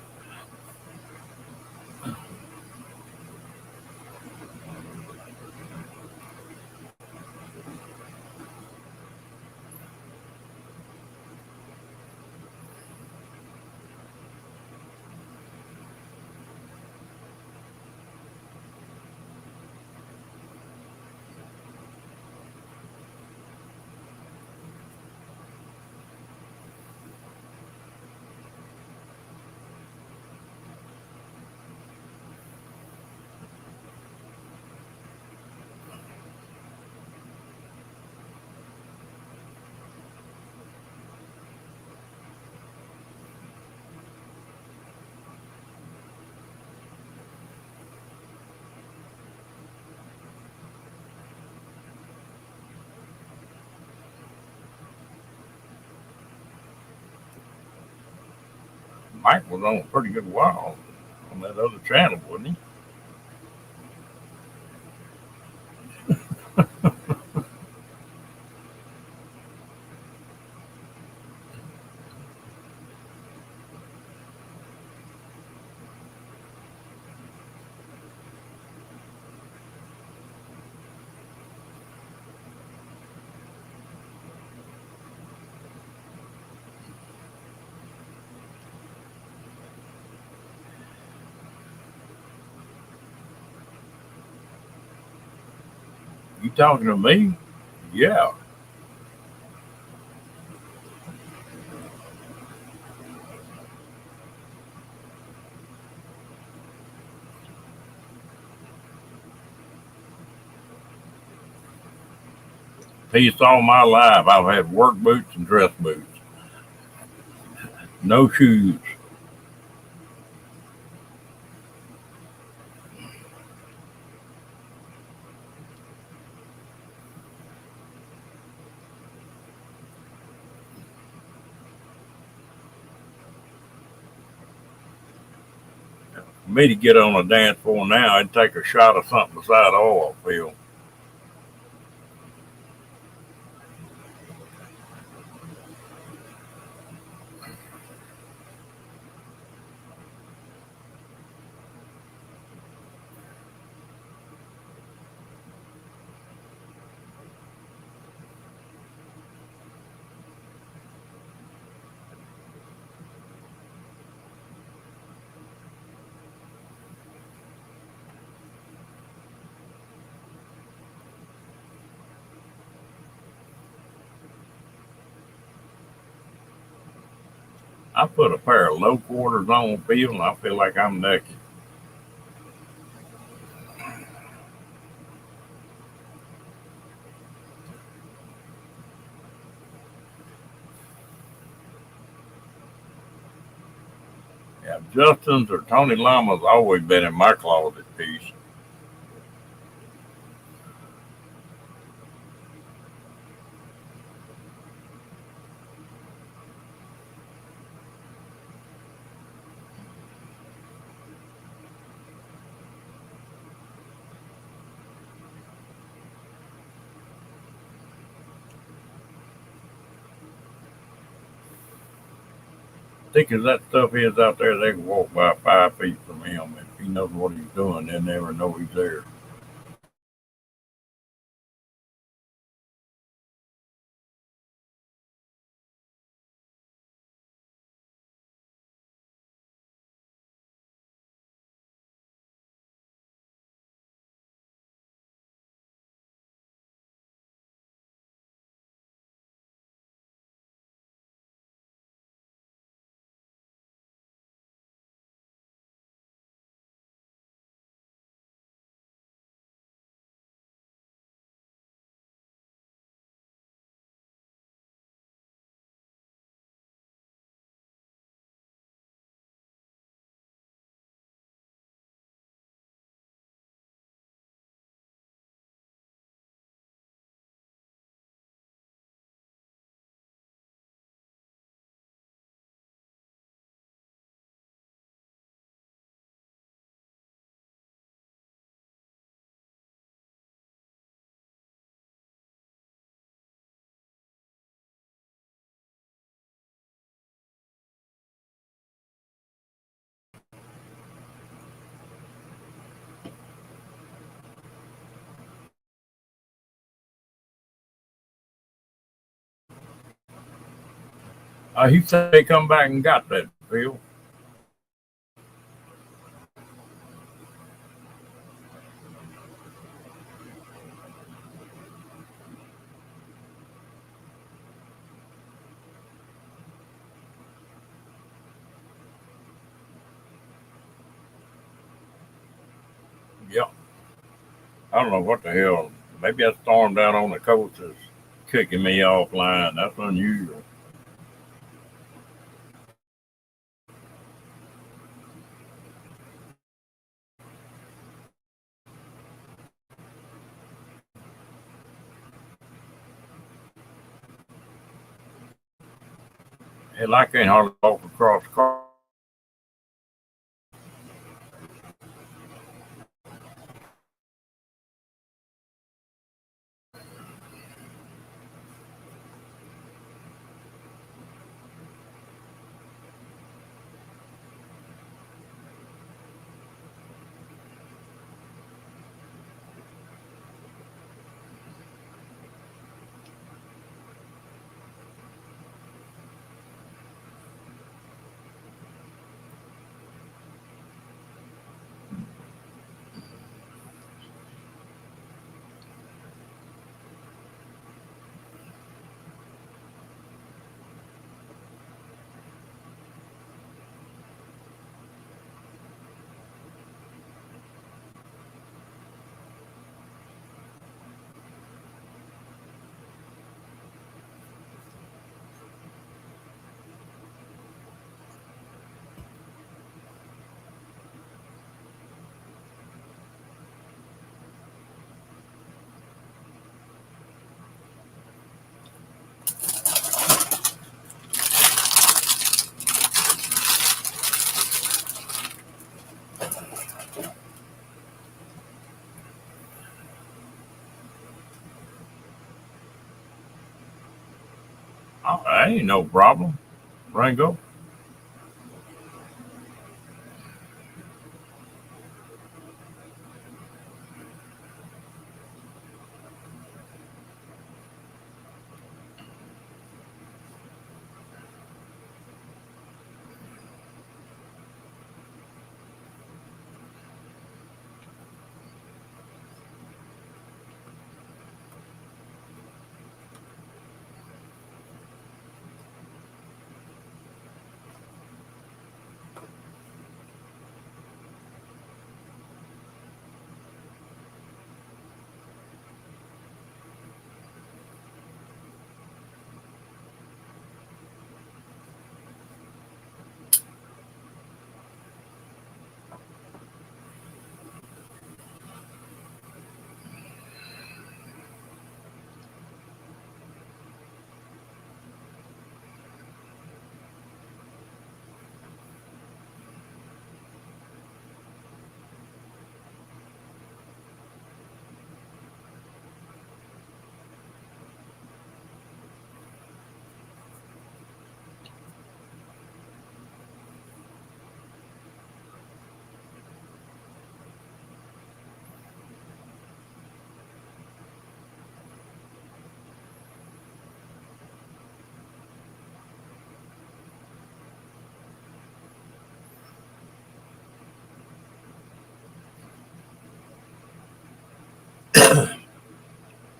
Speaker 1: Mike was on a pretty good while on that other channel, wasn't he? You talking to me? Yeah. Pieced all my life. I've had work boots and dress boots. No shoes. For me to get on a dance floor now, I'd take a shot of something beside oil field. I put a pair of low quarters on field and I feel like I'm naked. Yeah, Justin's or Tony Lama's always been in my closet piece. Thick as that stuff is out there, they can walk by 5 feet from him. If he knows what he's doing, they'll never know he's there. He said they come back and got that, Phil. Yeah. I don't know what the hell. Maybe I stormed out on the coach is kicking me offline. That's unusual. Hell, I can't hardly walk across the car Oh, that ain't no problem, Rango.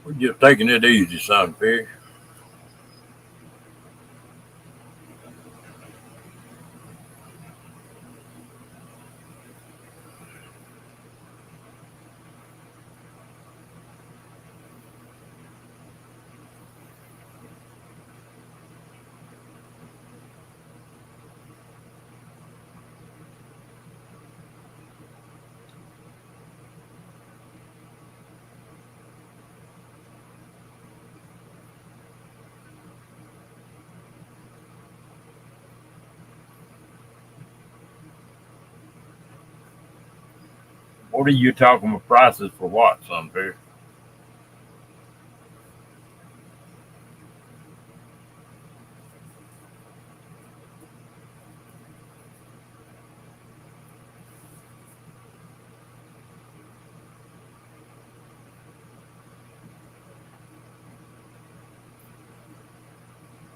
Speaker 1: We're just taking it easy, sunfish. What are you talking about prices for what, sunfish?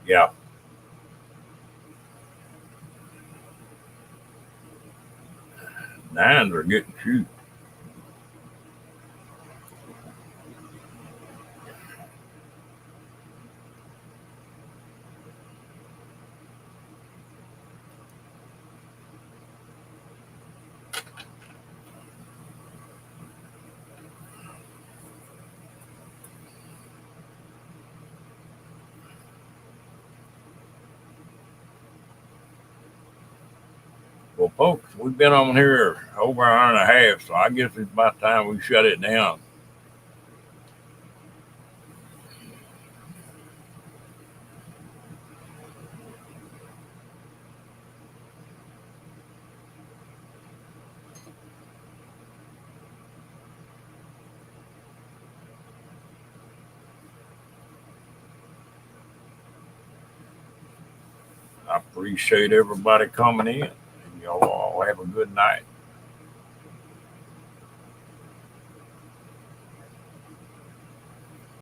Speaker 1: Yeah, nines are getting cheap. Well, folks, we've been on here over an hour and a half, so I guess it's about time we shut it down. I appreciate everybody coming in. And y'all all have a good night.